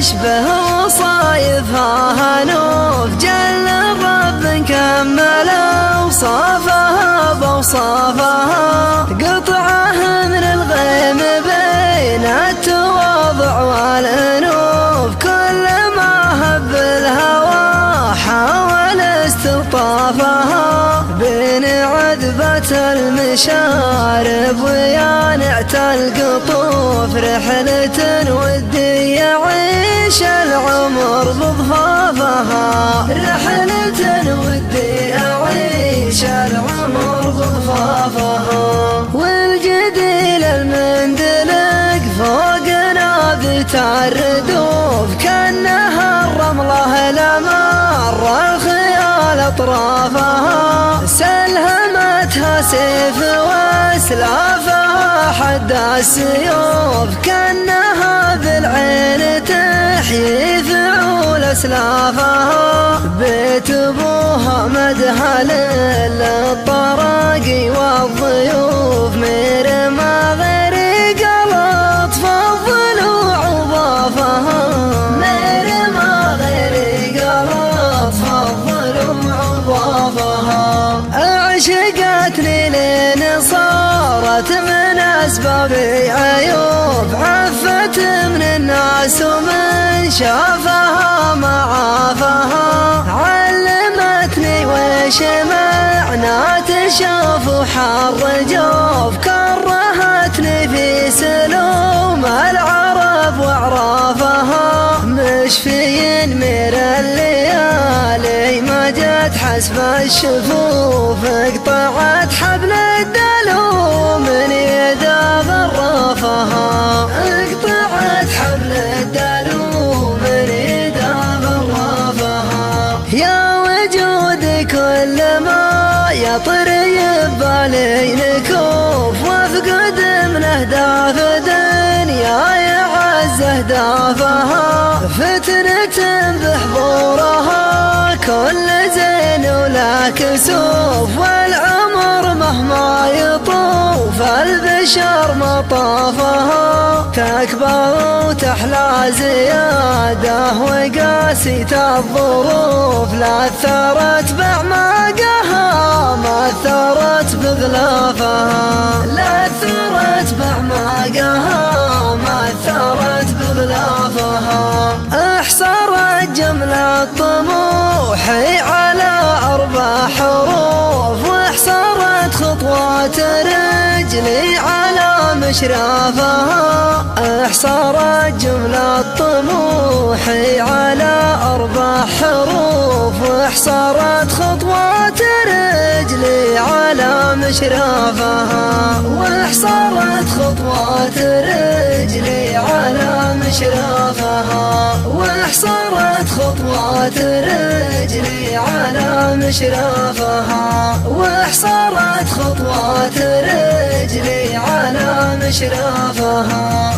يشبه وصايفها هنوف، جل الرب كمل أوصافها بأوصافها، قطعة من الغيم بين التواضع والأنوف، كل ما هب الهوى حاول استلطافها، بين عذبة المشارب ويانعت القطوف، رحلة ودي يعيش العمر بضفافها، رحلة ودي أعيش العمر بضفافها، والجديل المندلق فوق نابت الردوف، كأنها الرملة لمر الخيال أطرافها، سلهمتها سيف واسلافها حد السيوف، كأنها بالعين تحيي فعول اسلافها، بيت ابوها مدها للطراقي والضيوف، مرمى غريق لطف الضلوع وضافها، مرمى غريق لطف الضلوع وضافها، عشقتني لين صارت من أسبابي عيوب، عفت من الناس ومن شافها معافها، علمتني وش معنى تشوف حر جوف، كرهتني في سلوم العرب وعرافها، مشفين من الليالي ما جت حسب الشفوف، اقطعت حبل الدلو من يدا غرافها، اقطعت حبل الدلو من يدا غرافها، يا وجود كل ما يطر يبالي نكوف، وافقد من اهداف دنيا يعز اهدافها، فتنة بحضورها كل زين ولا كسوف، والعمر مهما يطوف البشر مطافها، تكبر وتحلى زيادة وقاسية الظروف، لا أثرت بأعماقها ما أثرت بغلافها، لا أثرت بأعماقها ما أثرت بغلافها، احصرت جملة طموحي على 4 حروف، واحصرت خطوات رجلي على مشرافها، احصرت جملة طموحي على 4 حروف، واحصرت خطوات رجلي على مشرافها، واحصرت خطوات رجلي على مشرافها، واحصرت خطوات رجلي على مشرافها، واحصرت خطوات رجلي على مشرافها.